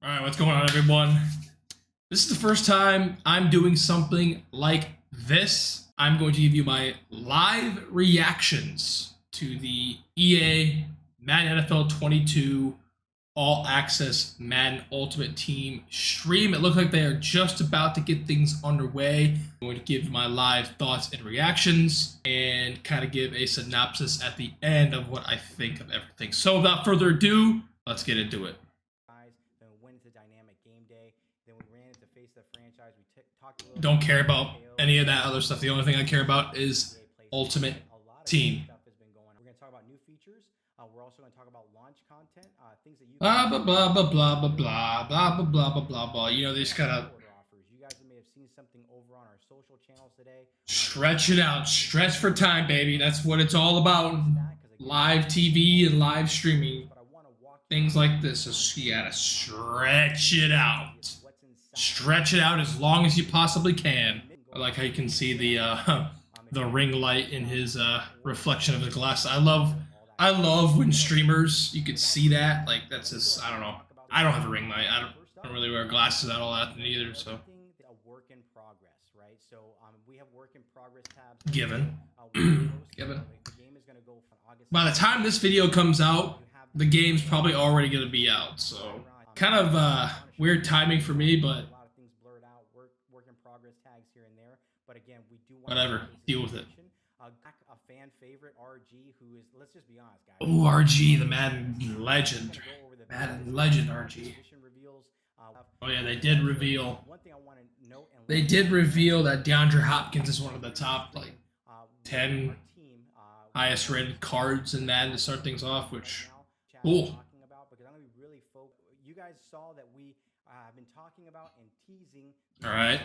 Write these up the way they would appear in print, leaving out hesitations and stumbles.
All right, what's going on, everyone? This is the first time I'm doing something like this. I'm going to give you my live reactions to the EA Madden NFL 22 All Access Madden Ultimate Team stream. It looks like they are just about to get things underway. I'm going to give my live thoughts and reactions and kind of give a synopsis at the end of what I think of everything. So without further ado, let's get into it. Don't care about any of that other stuff. The only thing I care about is Ultimate Team. We're going to talk about new features. We're also going to talk about launch content, things that you blah blah blah blah blah blah blah blah blah blah blah blah. You know, they just gotta you guys may have seen something over on our social channels today. Stretch it out, stretch for time, baby. That's what it's all about. Live TV and live streaming, things like this. So you gotta stretch it out. Stretch it out as long as you possibly can. I like how you can see the ring light in his reflection of the glass. I love when streamers, you could see that. Like, that's just, I don't know. I don't have a ring light. I don't really wear glasses at all often either, so. A work in progress, right? So we have work in progress tabs. Given. Given. By the time this video comes out, the game's probably already going to be out, so. Kind of weird timing for me, but work in progress tags here and there. But again, we do want whatever, deal with it. A fan favorite, RG, who is, let's just be honest, guys. Oh, RG, the Madden legend. Madden legend, RG. Oh yeah, they did reveal. They did reveal that DeAndre Hopkins is one of the top like 10 highest rated cards in Madden to start things off, which cool. You guys saw that we have been talking about and teasing. All right.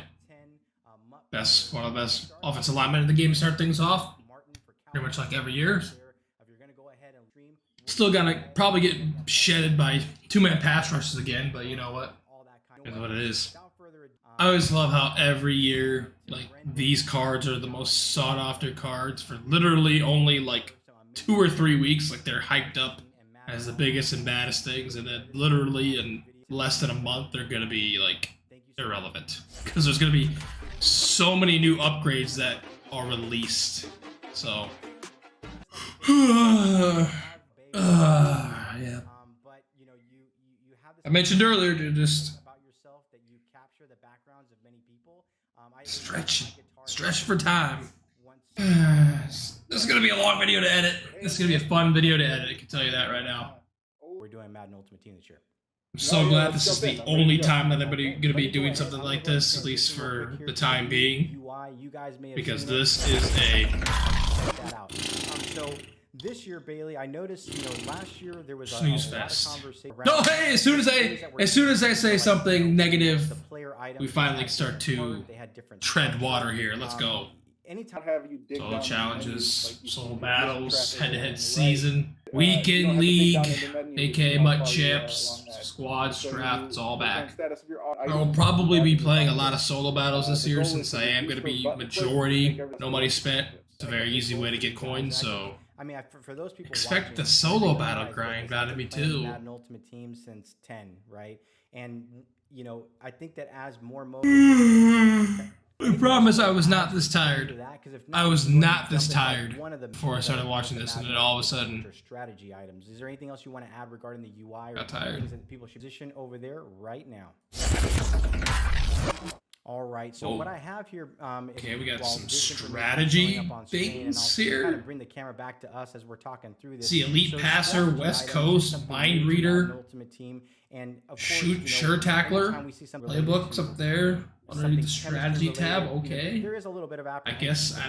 One of the best offensive linemen in the game to start things off. Pretty much like every year. Still gonna probably get shedded by two-man pass rushes again, but you know what? It's what it is. I always love how every year, like, these cards are the most sought-after cards for literally only like 2 or 3 weeks. Like, they're hyped up as the biggest and baddest things, and then literally in less than a month they're gonna be like irrelevant because there's gonna be so many new upgrades that are released. So yeah. But you know, you have this I mentioned earlier to just about yourself that you capture the backgrounds of many people. Stretch for time. This is going to be a long video to edit. This is going to be a fun video to edit, I can tell you that right now. We're doing Madden Ultimate Team this year. I'm so glad this is the only time that everybody going to be doing something like this, at least for the time being. Because this is a... So this year, Bailey, I noticed, you know, last year there was snooze fest. No, hey, as soon as I say something negative, we finally start to tread water here. Let's go. Anytime solo challenges, solo battles, head-to-head season, weekend league, aka MUT Champs, squads, draft, it's all back. I will probably be playing a lot of solo battles this year since I am going to be majority no money spent. It's a very easy way to get coins, so I mean, for those people expect the solo battle grind out of me too. Madden Ultimate Team since 10, right? And you know, I think that as more I promise I was not this tired. I was not this tired before I started watching this, and then all of a sudden, strategy items. Is there anything else you want to add regarding the UI or things that people should position over there right now? All right. So what I have here, okay, we got some strategy things here. Kind of bring the camera back to us as we're talking through this. See, elite passer, West Coast, mind reader, Ultimate Team, and of course, shoot, sure tackler, playbooks up there. Underneath the strategy tab, okay. There is a little bit of I guess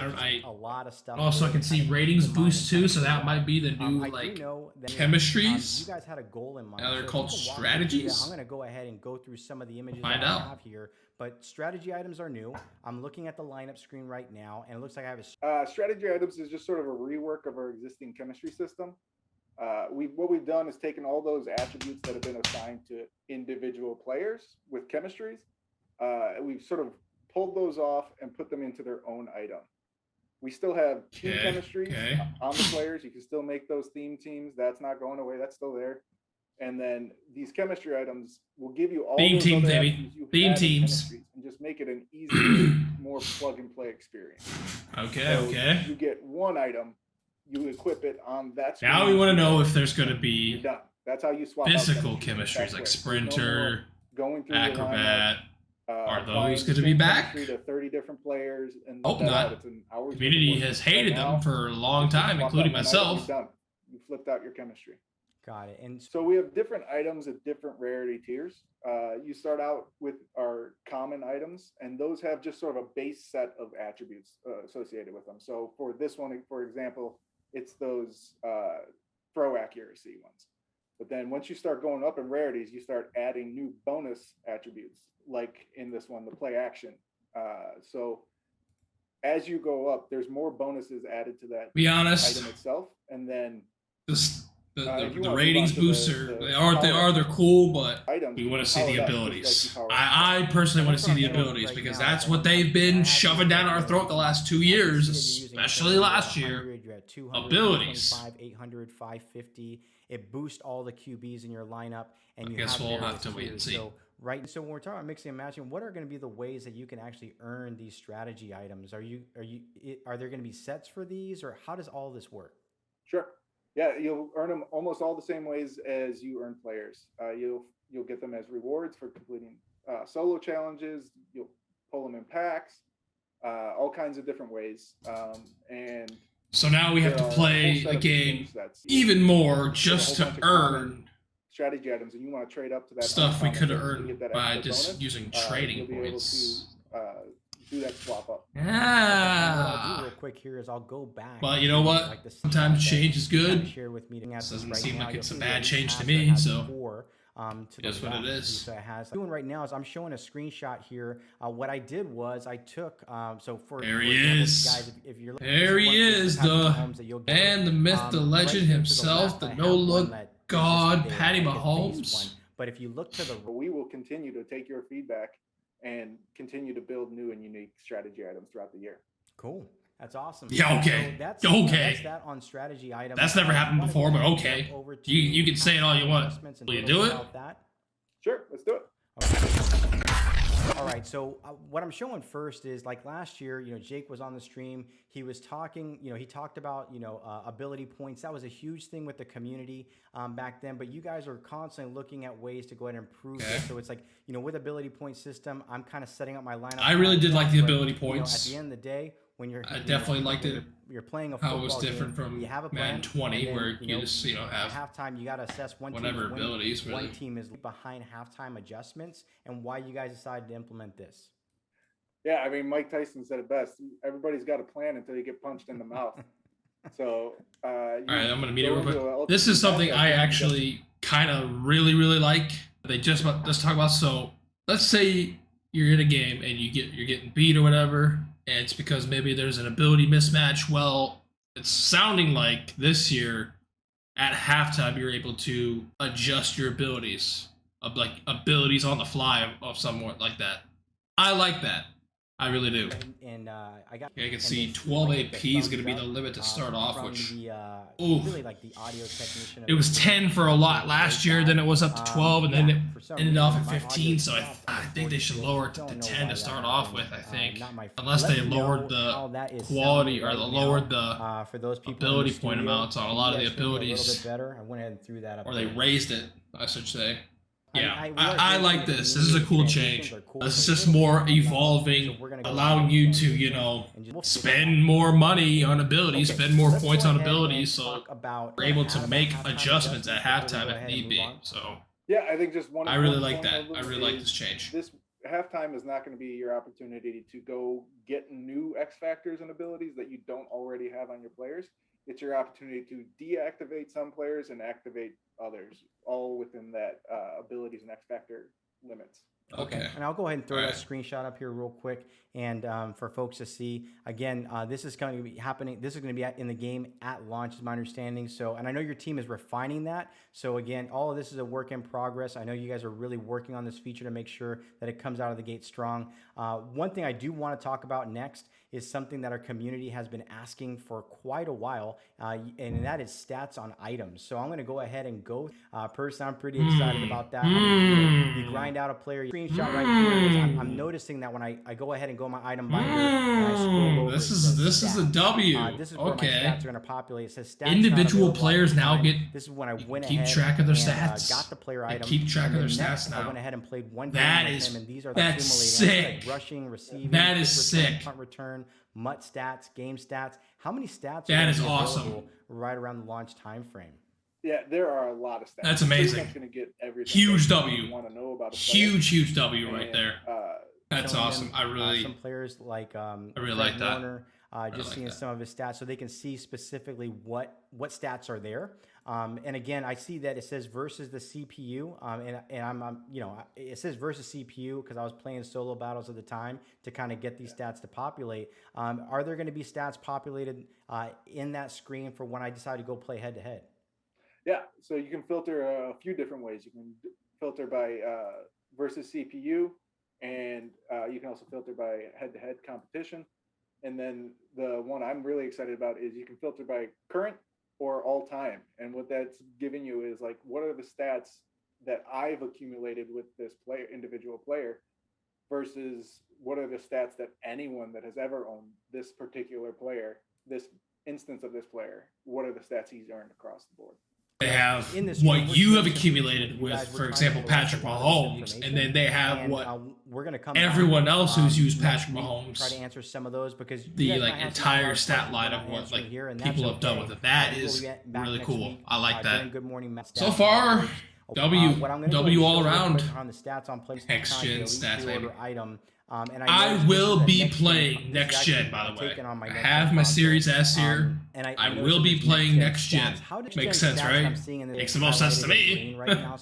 a lot of stuff. Also, I can see ratings boost too, so that might be the new like chemistries. You guys had a goal in mind. Now they're called strategies. I'm going to go ahead and go through some of the images I have here. But strategy items are new. I'm looking at the lineup screen right now, and it looks like I have a strategy items is just sort of a rework of our existing chemistry system. What we've done is taken all those attributes that have been assigned to individual players with chemistries. We've sort of pulled those off and put them into their own item. We still have team chemistries on the players. You can still make those theme teams. That's not going away. That's still there. And then these chemistry items will give you all Beam those teams, other baby. attributes you Beam had in teams. chemistries and just make it an easier, more plug and play experience. Okay, So okay. You get one item, you equip it on that screen. Now we want to know if there's going to You're be done. That's how you swap out physical chemistry chemistries that like quick. There's no Sprinter, more going through your Acrobat. lineup, Are applying those the going to be same back? chemistry to 30 different players and Hope that not. out. It's an hour's Community worth of has work. hated Right now, them for a long just time, swap including out one item, myself. you're done. You flipped out your chemistry. Got it. And So we have different items at different rarity tiers. You start out with our common items, and those have just sort of a base set of attributes associated with them. So for this one, for example, it's those throw accuracy ones. But then once you start going up in rarities, you start adding new bonus attributes, like in this one, the play action. So as you go up, there's more bonuses added to that Be honest, item itself, and then the if you the wanna move ratings on to the booster, power they're cool, but items, we you want can to see the power that just like abilities. you power I personally want to see the That's what I'm abilities doing because right now. that's what they've been shoving down our throat the last 2 years, I can see that you're using especially last year. 100, you're at 200, Abilities. 225, 800, 550. It boosts all the QBs in your lineup, and I you guess we'll various have to wait and tiers. see. So when we're talking about mixing and matching, what are going to be the ways that you can actually earn these strategy items? Are there going to be sets for these, or how does all this work? Sure. Yeah, you'll earn them almost all the same ways as you earn players. You'll get them as rewards for completing solo challenges. You'll pull them in packs, all kinds of different ways. And So now we have to there are a play whole set the of game sets. even more There's a just whole to bunch of common earn strategy items, and you want to trade up to that stuff we uncommon could have thing to earned get that by extra just bonus. using You'll trading be points. able to do that swap up. And what I'll do Ah. real quick here is I'll go back. Well, you know what? Like the Sometimes stat that change is you kinda good. shared with me. This At doesn't right seem now, like you'll it's a see bad that each change to passer me, has so 4, to that's the what it left. is. So it has. What I'm doing right now is I'm showing a screenshot here. What I did was I took so for There for he example, is. guys, if you're looking, There this he one is, Patrick the Mahomes that you'll get. man, the myth, the Right legend here to the himself, left, the I have no-look one that is just god, there, Patty like a face Mahomes. one. But if you look to the But we will continue to take your feedback and continue to build new and unique strategy items throughout the year. Cool. That's awesome. Yeah, okay. So that's, Okay. That's that on strategy items. That's never happened I wanna before, go but ahead and okay. jump over to You can say it all you want. adjustments and Will a you little do bit it? about that. Sure, let's do it. All right, so what I'm showing first is like last year, Jake was on the stream. He was talking, he talked about, ability points. That was a huge thing with the community back then. But you guys are constantly looking at ways to go ahead and improve Okay. it. So it's like, with ability point system, I'm kind of setting up my lineup. I really did like the but, ability points. At the end of the day, when you're, I definitely liked when it. You're playing a How football it was different game, from you have a Madden plan, 20, and then, where you just at have halftime you got to assess one whatever team's winning, abilities, really. one team is behind halftime adjustments, and why you guys decided to implement this. Yeah, I mean, Mike Tyson said it best. Everybody's got a plan until you get punched in the mouth. So, all right, I'm gonna meet it go real into quick. a- This is something I you get- actually kind of really like. Let's talk about. So let's say you're in a game and you're getting beat or whatever, and it's because maybe there's an ability mismatch. Well, it's sounding like this year at halftime you're able to adjust your abilities like abilities on the fly of someone like that. I like that. I really do. And I got. Yeah, I can and see then 12 like the AP is going to be thumbs the up, limit to start off, from which the, oof. really like the audio technician. It was 10 for a lot last year, then it was up to 12, and then it for some ended off reason, at my 15. audio So dropped I on think they should 40. lower it to Don't know 10 why to start that off happened. with, I think. Not my fault. Unless Let they me lowered know how the that is quality sounding or right lowered now, the for those people in the ability point studio. amounts on a Can lot you of the guys hear me a abilities. little bit better. I went ahead and threw that up. Or they there. raised it, I should say. Yeah, we are I getting like to this. the This is a new cool transitions change. are cool. This is So just we're more gonna go evolving, so we're gonna go allowing back you and to, transition and just spend more money on abilities, Okay, spend more let's points go on ahead and abilities, so talk about we're able to halftime make adjustments at before we halftime go if ahead need and be. move on. So Yeah, I think just one. I really important like point that. of them I really like is this change. This halftime is not going to be your opportunity to go get new X factors and abilities that you don't already have on your players. It's your opportunity to deactivate some players and activate others, all within that abilities and X factor limits. Okay. And I'll go ahead and throw All that right. screenshot up here real quick, and for folks to see. Again, this is going to be happening. This is going to be in the game at launch, is my understanding. So, and I know your team is refining that. So again, all of this is a work in progress. I know you guys are really working on this feature to make sure that it comes out of the gate strong. One thing I do want to talk about next is something that our community has been asking for quite a while, and that is stats on items. So I'm going to go ahead and go. Personally, I'm pretty excited about that. I mean, you grind out a player. Screenshot right here. I'm noticing that when I go ahead and go my item binder and I scroll over, this is a W. this is where my stats are going to populate. It says stats individual players now get. This is when I went keep ahead track of their and, stats. got the player item. Keep track of their Next, stats now. I went ahead and played one That game is with him, and these are that's accumulating. sick. Like rushing, receiving, that is return, sick. punt return, MUT stats, game stats. How many stats? That are is available awesome. Right around the launch time frame. Yeah, there are a lot of stats. That's amazing. Going to get everything Huge that W. you want to know about a Huge W right and, there. That's Showing awesome. them, I really, some players like I really Fred like that. Warner, just like seeing that. some of his stats, so they can see specifically what stats are there. And again, I see that it says versus the CPU, and I'm you know, it says versus CPU because I was playing solo battles at the time to kind of get these stats to populate. Are there going to be stats populated in that screen for when I decide to go play head to head? Yeah, so you can filter a few different ways. You can filter by versus CPU, and you can also filter by head-to-head competition. And then the one I'm really excited about is you can filter by current or all time. And what that's giving you is like, what are the stats that I've accumulated with this player, individual player, versus what are the stats that anyone that has ever owned this particular player, this instance of this player, what are the stats he's earned across the board? They have In this what room, you have which accumulated you with, guys were for trying example, to Patrick collect a lot of Mahomes, information. and then they have And, what we're going to come everyone back, else who's used next Patrick week, Mahomes, try to answer some of those because you the guys like might have some entire hard stat questions line we're of not what answering like here, and people that's have done okay. with it. That We'll is be back really next cool. week, I like during that. Good Morning Matt So Stats. far, What W I'm gonna go W and all show real around. quick on the stats on PlayStation Next gen Elite stats, pre-order baby. item. And I noticed will this is a be next gen- playing this is next actually gen, by the way. taken on my I next have gen my console. Series S here. And I noticed will that be there's playing next gen. stats. How does Makes next gen sense, stats right? I'm seeing in the Makes the most sense to highlighted in me. green right now,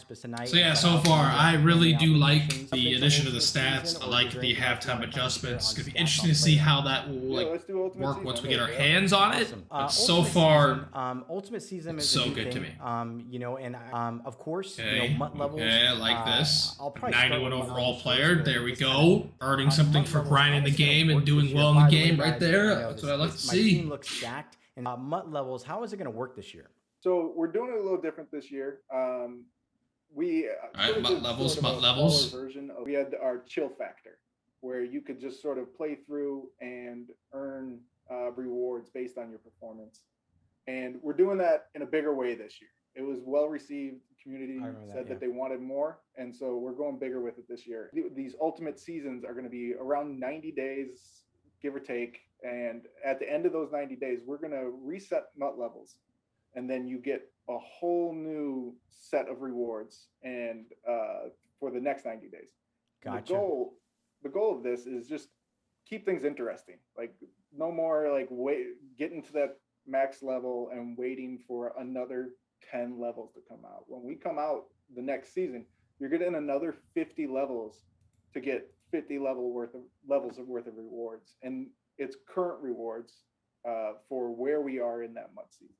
So yeah, so far I really do like the addition of the stats. I like the halftime adjustments. It's gonna be interesting to see how that will Yeah, like let's do Ultimate work Season. once we get our Yeah. hands on it. Awesome. But so Ultimate far, Season, Ultimate Season it's is so a new good to thing. me. You know, and of course, Okay, you know, MUT levels. okay, like this. I'll probably start 91 with MUT overall levels player. first, There we because go. Earning something MUT for levels, grinding how the is it gonna game and work doing this year? well in By the way, game right guys, there. you know, That's what I like to my team see. looks stacked. And MUT levels, how is it going to work this year? So we're doing it a little different this year. We Alright, sort of MUT did levels, sort of MUT a levels. smaller version of, we had our chill factor, where you could just sort of play through and earn rewards based on your performance. And we're doing that in a bigger way this year. It was well received. The community I remember said that, that they wanted more, and so we're going bigger with it this year. These ultimate seasons are going to be around 90 days, give or take. And at the end of those 90 days, we're going to reset MUT levels, and then you get a whole new set of rewards and for the next 90 days. Gotcha. The goal of this is just keep things interesting. Like no more like getting to that max level and waiting for another 10 levels to come out. When we come out the next season, you're getting another 50 levels to get 50 levels worth of rewards, and it's current rewards for where we are in that MUT season.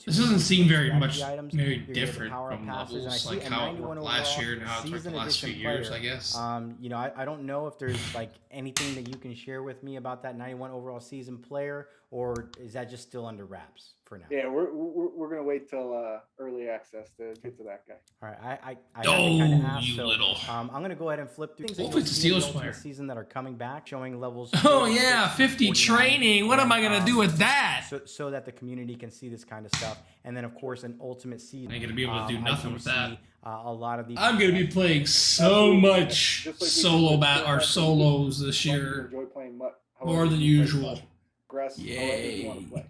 This doesn't seem very Strategy much items, very you're gonna get the different power-up from passes, and I levels, see like a how it 91 worked last overall year and how it's worked season the last few edition years, player. I guess. You know, I don't know if there's like anything that you can share with me about that 91 overall season player, or is that just still under wraps for now? Yeah, we're gonna wait till early access to get to that guy. All right, I Oh, kinda asked, you so, little. I'm gonna go ahead and flip through things that Hopefully you'll it's a see in the Steelers Ultimate player. season that are coming back, showing levels. Oh 46, yeah, 50 49, training. What am I gonna and, do with that? so that the community can see this kind of stuff, and then of course an Ultimate season. I ain't gonna be able to do I nothing do with that. see, a lot of these. I'm gonna be playing so much Just like we solo did bat or with solos this As long as you year. enjoy playing MUT, More however than you play usual. MUT, progress however you want to play.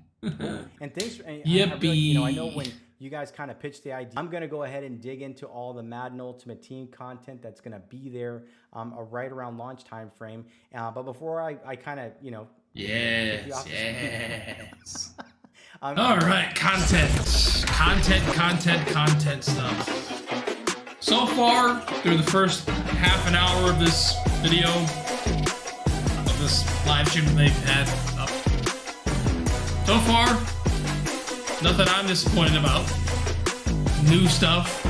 And thanks for, and Yippee. I know when you guys kind of pitched the idea, I'm going to go ahead and dig into all the Madden Ultimate Team content that's going to be there right around launch time frame. But before I kind of, you know, Yes, yes. All right, content stuff. So far, through the first half an hour of this video, of this live stream that they've had up, so far, nothing I'm disappointed about. New stuff,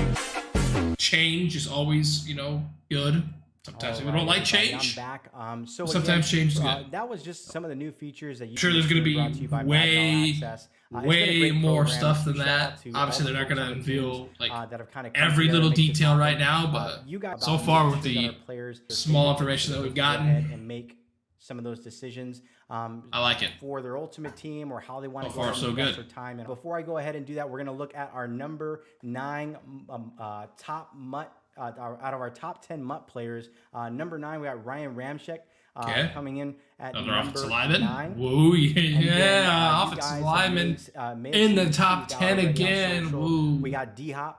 change is always, you know, good. Sometimes All people don't right, like everybody, change. I'm back. So Sometimes again, change is good. That was just some of the new features that you Sure, there's going to brought to you be by way, Madden All Access. It's been a way great more program. stuff than Shout out that. to all Obviously, the they're not folks going on to the teams, unveil like that have kind of come every together to little make this detail right happen. now, but You guys so far with that the our players small are information that we've go ahead gotten, and make some of those decisions I like it. for their ultimate team or how they want So to go far, ahead so and invest good. their time. And before I go ahead and do that, we're going to look at our number 9 top MUT out of our top 10 MUT players. Number 9, we got Ryan Ramczyk coming in at Another number offensive lineman. 9. Woo, And then, yeah, you offensive guys lineman made in some the top tweets out 10 already on again. social. Woo. We got D-Hop.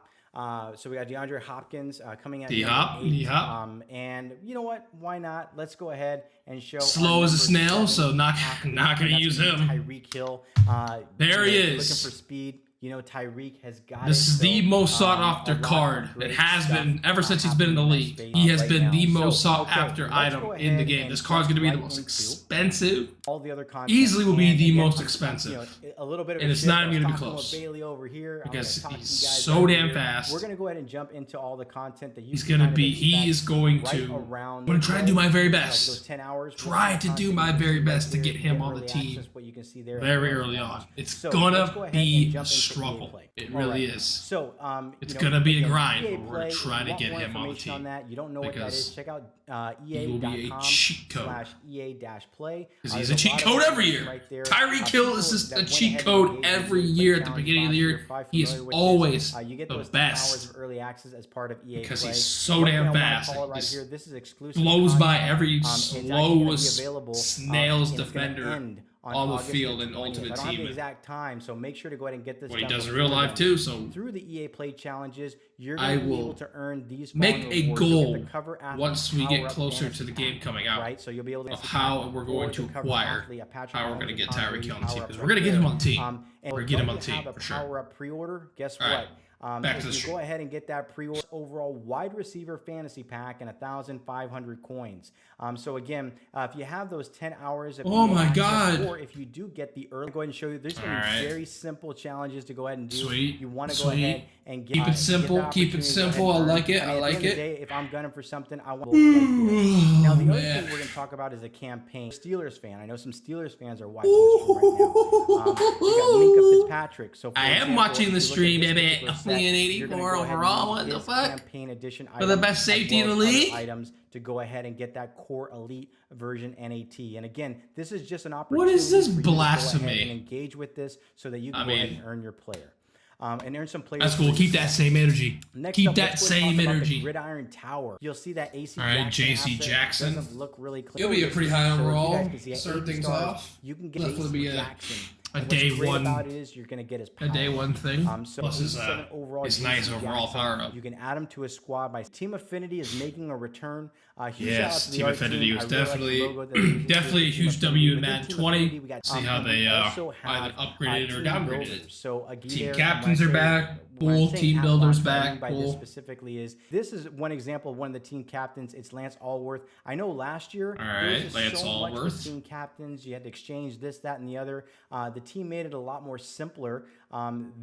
So we got DeAndre Hopkins coming at D-Hop, number 8. D-Hop. And you know what? Why not? Let's go ahead and show. Slow our as a number snail, 7 so not athlete. going to That's use gonna be him. Tyreek Hill. There he Looking is. for speed. You know, Tyreek has got This is the most sought after a lot card. of great It has stuff, been ever since he's been in the happening league. space He has right been now. the most So, sought okay, after let's item go in the ahead game. and This card's going to be the jump most right into expensive. all the other content. Easily will be And the again, most I'm, expensive. you know, a little bit of And a it's shift. not I was even gonna be talking close. with Bailey over here. Because I'm gonna talk he's to you guys so right damn here. fast. We're gonna go ahead and jump into all the content that you. He's can going to kind of be, he expect is going right to, around I'm going to try to do my very those best. 10 hours. Try to do my very best to get him on the team What you can see there very early on. It's So, going let's go to ahead and be jump a into struggle. play. It All really right. is. So, It's you gonna be a again, grind, EA but we're gonna Play, try to want get more him on the information team. that. You don't know what that Because is. Check out he will be a cheat code. ea.com/EA-play. Because he's a cheat code every year. Tyreek Hill is just a cheat code every year at the beginning of the year. He is always you get the those 10 hours best. of early access as part of EA Because Play. he's so One thing damn I wanna fast. call it right He here, this is exclusive blows by content. every It's actually gonna be slowest available, snail's and it's gonna defender end on the August field in 20th. Ultimate I don't have Team. the exact time, so make sure to go ahead and get this What he done does in before real life then. too. So Through the EA Play challenges, you're I going to be will able to earn these make following a rewards. You'll goal get the cover athlete once we get power-up closer fantasy to the game pack, coming out right? So you'll be able to of fantasy how pack we're or going the to cover acquire athlete, a Patrick how we're going to Mahomes get Tom Tyreek Brady Hill on the team. power-up Because right we're going to get there. him on the team. And We're if get him you on the team, have a for sure. power-up pre-order, guess All what? right. Back to the if you stream. go ahead and get that pre-order overall wide receiver fantasy pack and 1,500 coins. So again, if you have those 10 hours of Oh EA my access, God. or if you do get the early, go ahead and show you. There's going to be Alright. very simple challenges to go ahead and do. Sweet. You want to go Sweet. ahead and get Keep it get the simple. Keep it opportunity to go ahead simple. I and like earn. it. I at the like end of it. the day, if I'm gunning for something, I want now the other thing man. we're going to talk about is a campaign. Steelers fan. I know some Steelers fans are watching this stream right now. We got Minka Fitzpatrick. So for I am example, watching if the you look at stream, this baby. particular set, Only an you're gonna 84 go ahead and overall. use What the his fuck? campaign edition For the items best safety as in well the as other league? items to go ahead and get that core elite version NAT. And again, this is just an What opportunity is this for you to go ahead blasphemy? and engage with this so that you can I go ahead mean, and earn your player. And earn some players. That's cool. Keep that same energy. Next Keep up, that let's go same talk about energy. The Gridiron Tower. You'll see that AC All right, Jackson JC asset Jackson. doesn't look really clear. He'll be a pretty high So if you overall. guys can see at Start 80 things stars, off. You can get Definitely AC be Jackson. a And what's day great one. about it is you're going to get his A power. day one thing. So Plus his 87 overall his JC nice overall Jackson. power up. You can add him to a squad. My Team Affinity is making a return. Huge shout out Yes, to the Team art Affinity team. was I really like the definitely logo that they're using definitely a for Team huge Affinity. W in Within Madden Team 20. Affinity, we got, See how and they we also either have, upgraded or team downgraded builders. it. So Team Aguirre, captains when are I say- back. when I'm Cool. saying Team at builders launch, what I mean back. by this Cool. specifically is this is one example of one of the team captains. It's Lance Alworth. I know last year All there was right, just Lance so much Alworth. with team captains. You had to exchange this, that, and the other. The team made it a lot more simpler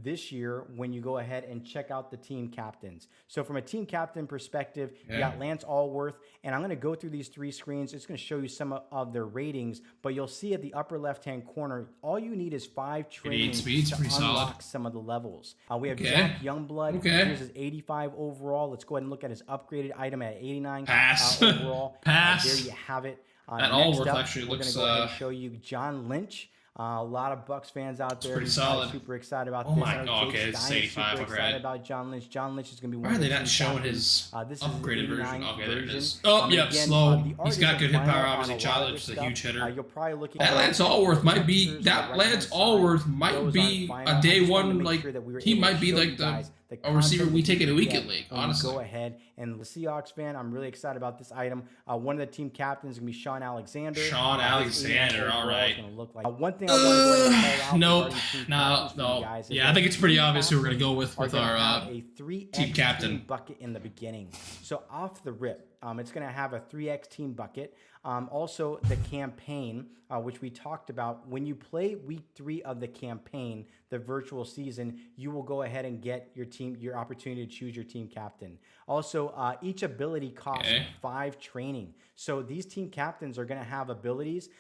this year when you go ahead and check out the team captains. So from a team captain perspective, you got Lance Alworth, and I'm going to go through these three screens. It's going to show you some of their ratings, but you'll see at the upper left-hand corner, all you need is 5 trainings speed's to pretty unlock solid. some of the levels. We have Okay. Jack Youngblood. Okay. Here's his 85 overall. Let's go ahead and look at his upgraded item at 89 Pass. overall. Pass. There you have it. That Next Alworth up, actually we're looks, going to go ahead and show you John Lynch. A lot of Bucks fans out there pretty who's solid. super excited about Oh this. my I know God, Jake okay, it's Stein is 85, super okay. excited about John Lynch. John Lynch is going to be Why one are of they the not team showing captains. his This is his upgraded version? 89 Okay, there it version. is. Oh, yep, Again, slow. the art He's is got a good hit vinyl power. on Obviously, a lot John of Lynch is this a huge stuff. hitter. You're probably looking That at Lance the Alworth might be pictures that on the Lance right-hand Alworth side. might Those be aren't a final. day I just wanted to one make like sure that we were he able might to be show like you guys the a receiver content we that take you in a can weekend get league. when you Honestly, go ahead and the Seahawks fan, I'm really excited about this item. One of the team captains is gonna be Sean Alexander. Sean Alexander, all right. Look like. One thing I want to go ahead and call out No, regarding team no, captains for you no. guys is Yeah, I that think it's pretty team obvious who we're gonna go captains with are gonna our have a 3x team captain. bucket in the beginning. So off the rip, It's going to have a 3x team bucket. Also, the campaign, which we talked about. When you play week 3 of the campaign, the virtual season, you will go ahead and get your opportunity to choose your team captain. Also, each ability costs 5 training. So these team captains are going to have abilities.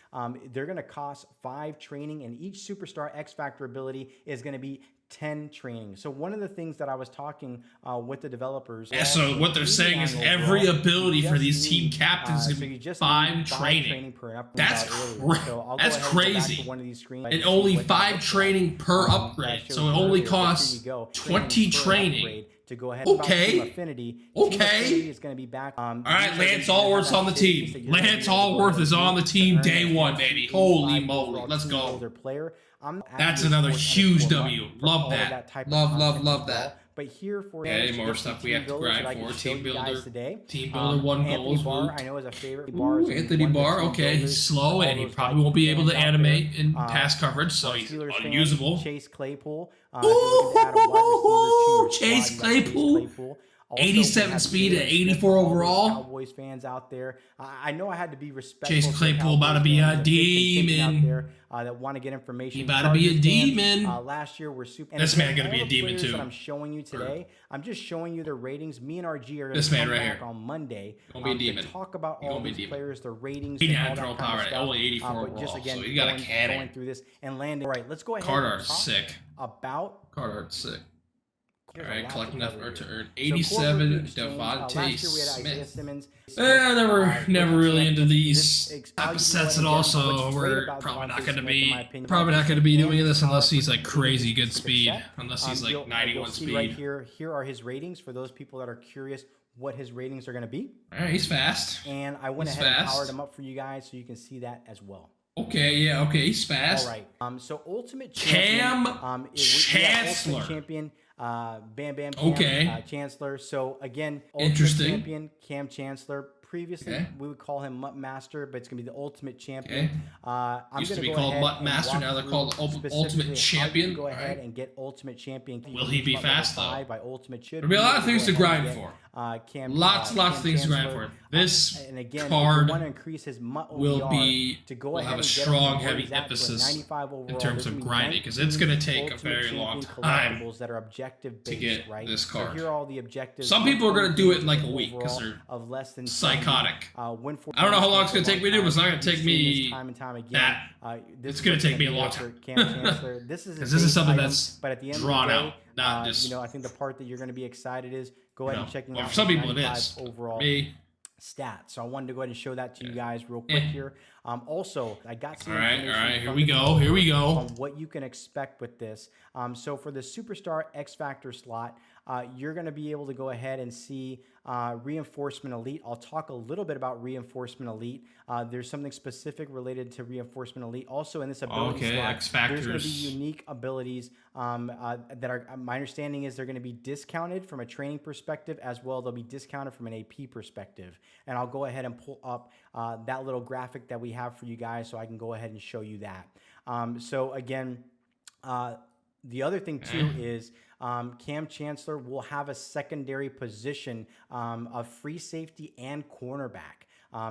They're going to cost 5 training, and each superstar X Factor ability is going to be 10 training. So one of the things that I was talking with the developers. Yeah, so what they're saying is every ability for these team captains is going to be 5 training. Per upgrade. That's crazy. And only 5 training per upgrade. So it only costs 20 training. To go ahead okay. And Affinity. Okay. Team Affinity is going to be back. All right, Lance Alworth's on the team. Lance Alworth is on the team day 1, baby. Holy moly. Let's go. That's another huge W. Love that. Love that. But here for more stuff we have to grind for. Team builder. Team builder 1 Anthony goals. Barr, I know is a favorite. Anthony Barr, okay. He's slow and he probably won't be able to animate in pass coverage, so he's unusable. Chase Claypool. Chase Claypool. 87 speed and 84 overall. Cowboys fans out there. I know I had to be respectful. Chase Claypool about to be a demon. That want to get information. He about to be a demon. Last year we're super. This man gonna be a demon too. That I'm showing you today. I'm just showing you their ratings. Me and RG are this man right here on Monday. Gonna be a demon. To talk about all these players, their ratings. He didn't throw power. Only 84 overall. Just again, so he got a cannon. Going through this and landing. All right, let's go ahead. Card art's sick. Card art's sick. All right, collecting enough to earn 87 Devontae Smith. Never really into these type of sets at all, so we're probably not going to be doing this unless he's like crazy good speed, unless he's like 91 speed. Right here are his ratings for those people that are curious what his ratings are going to be. All right, he's fast. And I went ahead and powered him up for you guys so you can see that as well. Okay, he's fast. All right. So Ultimate Champion. Kam Chancellor. Ultimate Champion. Bam Chancellor. So again, Ultimate Champion Kam Chancellor. Previously, we would call him Mutt Master, but it's going to be the Ultimate Champion. I'm used to be called Mutt Master, now they're called Ultimate Champion. Go ahead and get Ultimate Champion. Will he be fast, though? By Ultimate There'll be a lot of things to grind for. Lots of things to grind for. This card want to increase his will have a strong, heavy emphasis in terms of grinding, because it's going to take a very long time to get this card. Some people are going to do it in like a week because they're psychotic. I don't know how long it's going to take me to do, but it's not going to take me that. It's going to take me a long time. Because this is something that's drawn out, not just... I think the part that you're going to be excited is go ahead and checking out for some people it is. Overall me. Stats. So I wanted to go ahead and show that to you guys real quick here. Also, I got some information. All right, here we go. On what you can expect with this. So for the Superstar X Factor slot, you're going to be able to go ahead and see Reinforcement Elite. I'll talk a little bit about Reinforcement Elite. There's something specific related to Reinforcement Elite. Also in this ability slot, X Factors. There's going to be unique abilities that are, my understanding is they're going to be discounted from a training perspective as well. They'll be discounted from an AP perspective. And I'll go ahead and pull up that little graphic that we have for you guys so I can go ahead and show you that. So again, the other thing too is Kam Chancellor will have a secondary position of free safety and cornerback.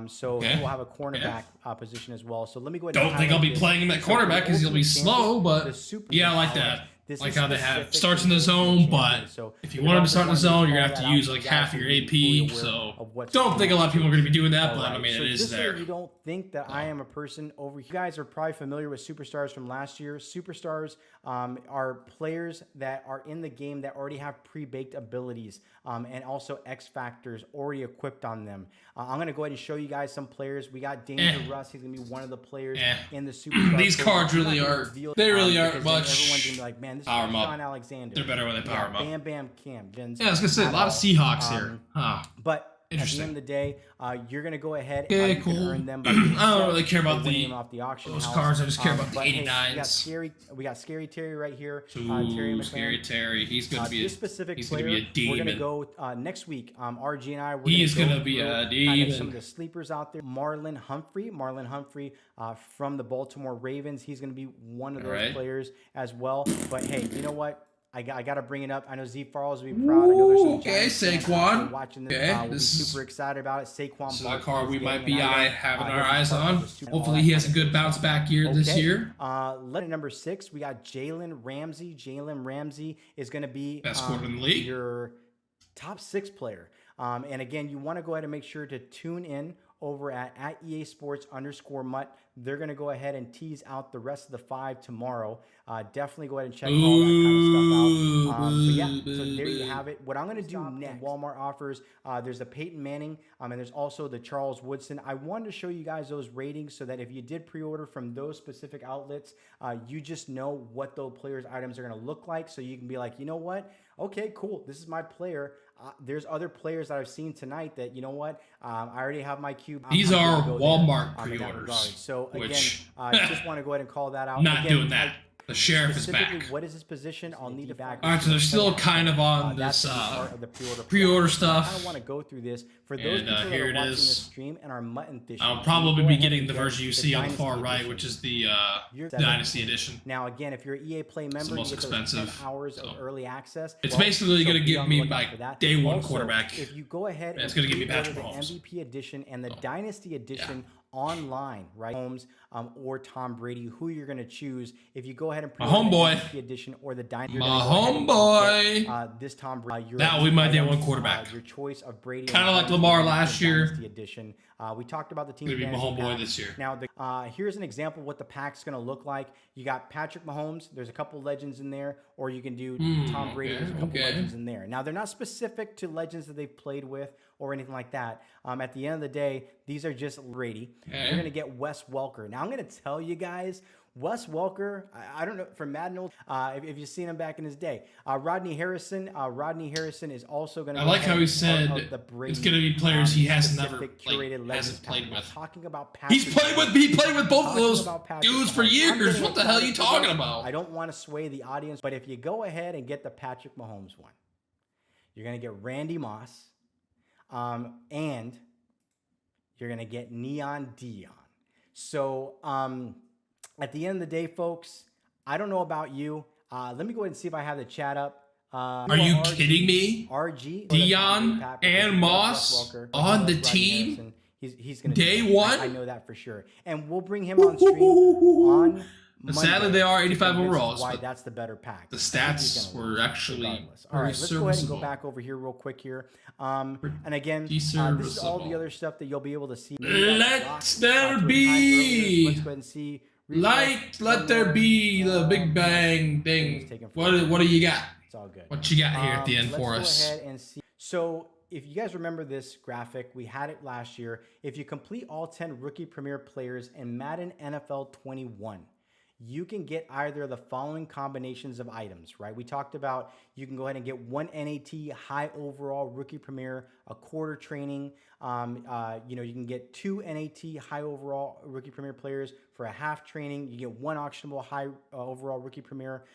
So he will have a cornerback position as well. So let me go ahead. Don't think I'll be playing him at cornerback because he'll be slow, but yeah, I like that. Like how they have starts in the zone, but if you want him to start in the zone, you're gonna have to use like half your AP. So don't think a lot of people are gonna be doing that, but I mean it is there. You don't think that I am a person over here. You guys are probably familiar with superstars from last year. Superstars are players that are in the game that already have pre-baked abilities and also X factors already equipped on them. I'm gonna go ahead and show you guys some players. We got Danger Russ. He's gonna be one of the players in the superstar. These cards really aren't. They really aren't much. Everyone's gonna be like, man, this power is them John Alexander. They're better when they power them up. Bam Kam. Yeah, I was gonna say a lot of Seahawks here. But at the end of the day, you're gonna go ahead and earn them. By I don't really care about off the auction those house. cards. I just care about the 89s. Hey, we got Scary Terry right here. Scary Terry. He's gonna be this specific he's player. Gonna be a demon. We're gonna go next week. RG and I. He's gonna be a demon. Some of the sleepers out there. Marlon Humphrey from the Baltimore Ravens. He's gonna be one of those players as well. But hey, you know what? I got to bring it up. I know Z Farrells will be proud. I know there's some Okay, Giants fans Saquon. watching this. Okay, We'll be super excited about it. Saquon. This is a Barkley card we is might getting be an item. having our He'll be eyes part of on. the Super Hopefully Bowl he has a good bounce back year this year. At number 6, we got Jalen Ramsey. Jalen Ramsey is going to be Best quarter in the league. Your top 6 player. And again, you want to go ahead and make sure to tune in over at EA Sports _Mutt. They're going to go ahead and tease out the rest of the 5 tomorrow. Definitely go ahead and check all that kind of stuff out. But yeah, so there you have it. What I'm going to do next, Walmart offers, there's a Peyton Manning, and there's also the Charles Woodson. I wanted to show you guys those ratings so that if you did pre-order from those specific outlets, you just know what those players' items are going to look like. So you can be like, you know what? Okay, cool. This is my player. There's other players that I've seen tonight that, you know what, I already have my cube. These are Walmart pre-orders. So again, which, just want to go ahead and call that out. Not again, doing that. The sheriff is back. What is his position? I'll need to back. All right, so they're still kind of on this pre-order stuff. I kind of want to go through this for those people that are watching this stream and are mutton fishing. I'll probably be getting the version you see on the far right, which is the Dynasty Edition. Now, again, if you're an EA Play member, it's the most expensive. 10 hours of early access. It's basically going to give me like day 1 quarterback. If you go ahead and it's going to give me Patrick the Mahomes. MVP Edition and the Dynasty Edition. Online, right? Mahomes or Tom Brady, who you're going to choose. If you go ahead and homeboy the edition or the Dynasty, homeboy, this Tom Brady, that will be my day 1 quarterback. Your choice of Brady, kind of like Lamar last year. Edition. We talked about the team. Going to be my homeboy this year. Now, here's an example of what the pack's going to look like. You got Patrick Mahomes. There's a couple legends in there, or you can do Tom Brady. There's a couple legends in there. Now, they're not specific to legends that they've played with or anything like that. At the end of the day, these are just Brady. You're going to get Wes Welker. Now, I'm going to tell you guys, Wes Welker, I don't know, from Madden, if you've seen him back in his day. Rodney Harrison is also going to. I like how he said it's going to be players he has never hasn't played with. Talking about he played with both of those dudes for years. What the hell are you talking about? I don't want to sway the audience, but if you go ahead and get the Patrick Mahomes one, you're going to get Randy Moss, and you're going to get Neon Dion. So, at the end of the day, folks, I don't know about you. Let me go ahead and see if I have the chat up. Are you kidding me? RG, Dion and Moss on the team. He's going to day 1. I know that for sure. And we'll bring him on stream on Monday. Sadly, they are 85 overalls. Why that's the better pack. The stats were actually all right. Let's go ahead and go back over here real quick here. And again, this is all the other stuff that you'll be able to see. Let there be. Let's go ahead and see. Let there be the Big Bang thing. What do you got? It's all good. What you got here at the end for us? Let's go ahead and see. So, if you guys remember this graphic, we had it last year. If you complete all 10 rookie premier players in Madden NFL 21, you can get either of the following combinations of items, right? We talked about you can go ahead and get 1 NAT high overall rookie premier, a quarter training. You can get 2 NAT high overall rookie premier players for a half training. You get 1 auctionable high overall rookie premier,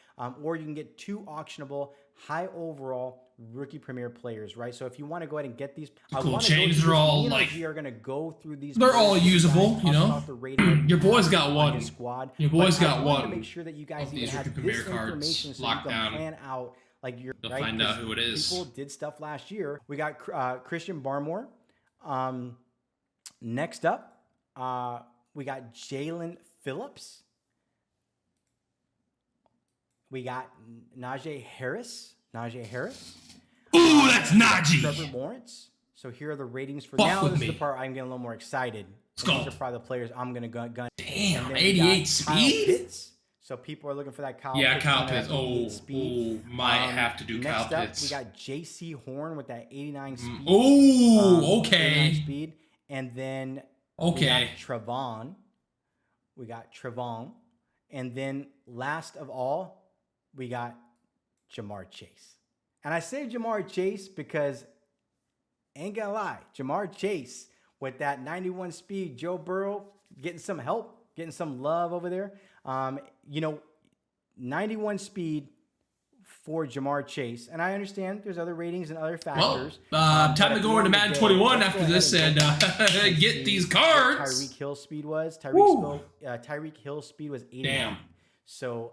or you can get 2 auctionable high overall rookie premier players, right? So if you want to go ahead and get these, cool changes are all like we are going to go through these. They're all usable, you know. Your boy's got one. Your boy's got one. To make sure that you guys even have this information so you can plan out like your. You'll find out who it is. People did stuff last year. We got Christian Barmore. Next up, we got Jalen Phillips. We got Najee Harris. Ooh, that's Najee. Trevor Lawrence. So here are the ratings for now. This is the part I'm getting a little more excited. These are probably the players I'm going to gun. Damn, 88 speed? So people are looking for that Kyle Pitts. Yeah, Kyle Pitts. Might have to do Kyle Pitts. We got J.C. Horn with that 89 speed. Okay. 89 speed. And then we got Trevon. And then last of all, we got Jamar Chase. And I say Jamar Chase because, ain't gonna lie, Jamar Chase with that 91 speed, Joe Burrow getting some help, getting some love over there. 91 speed for Jamar Chase. And I understand there's other ratings and other factors. Well, time to go into Madden 21 after this and get these cards. Tyreek Hill's speed was. Tyreek Hill's speed was 89. Damn. So,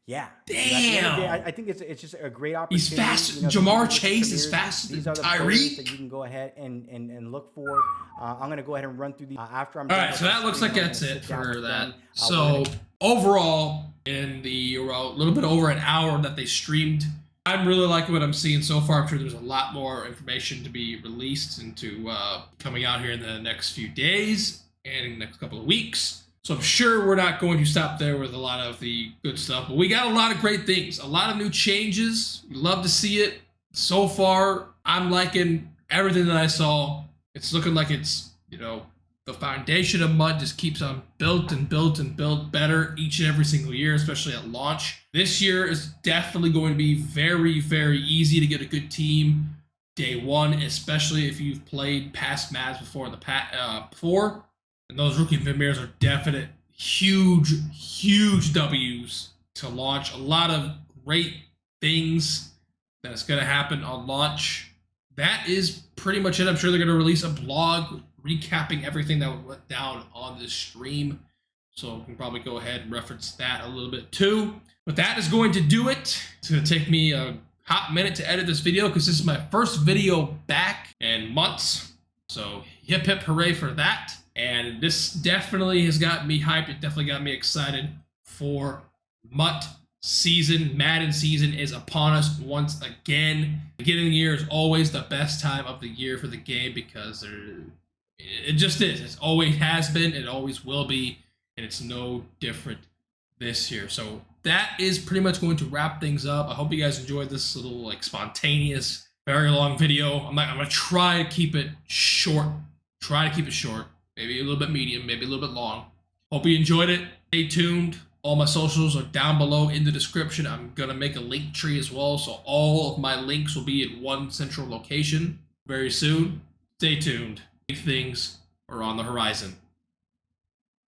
Yeah. Damn. At the end of the day, I think it's just a great opportunity. He's fast. You know, Jamar with Chase is Shazirs, faster these than are the players Tyreek. that you can go ahead and look for. I'm going to go ahead and run through these after I'm All done. right, with so the that looks screen, like I'm that's gonna it sit down for with that. them. So overall, in the little bit over an hour that they streamed, I'm really liking what I'm seeing so far. I'm sure there's a lot more information to be released into coming out here in the next few days and in the next couple of weeks. So I'm sure we're not going to stop there with a lot of the good stuff, but we got a lot of great things, a lot of new changes. Love to see it. So far, I'm liking everything that I saw. It's looking like it's, you know, the foundation of Mud just keeps on built and built and built better each and every single year, especially at launch. This year is definitely going to be very, very easy to get a good team day one, especially if you've played past Mads before in the before. And those rookie premieres are definite huge, huge W's to launch. A lot of great things that's going to happen on launch. That is pretty much it. I'm sure they're going to release a blog recapping everything that went down on this stream. So we can probably go ahead and reference that a little bit too. But that is going to do it. It's going to take me a hot minute to edit this video because this is my first video back in months. So hip hip hooray for that. And this definitely has got me hyped. It definitely got me excited for MUT season. Madden season is upon us once again. Beginning of the year is always the best time of the year for the game because it just is. It always has been. It always will be. And it's no different this year. So that is pretty much going to wrap things up. I hope you guys enjoyed this little like spontaneous, very long video. I'm gonna try to keep it short. Maybe a little bit medium, maybe a little bit long. Hope you enjoyed it. Stay tuned. All my socials are down below in the description. I'm gonna make a link tree as well, so all of my links will be at one central location very soon. Stay tuned. Big things are on the horizon.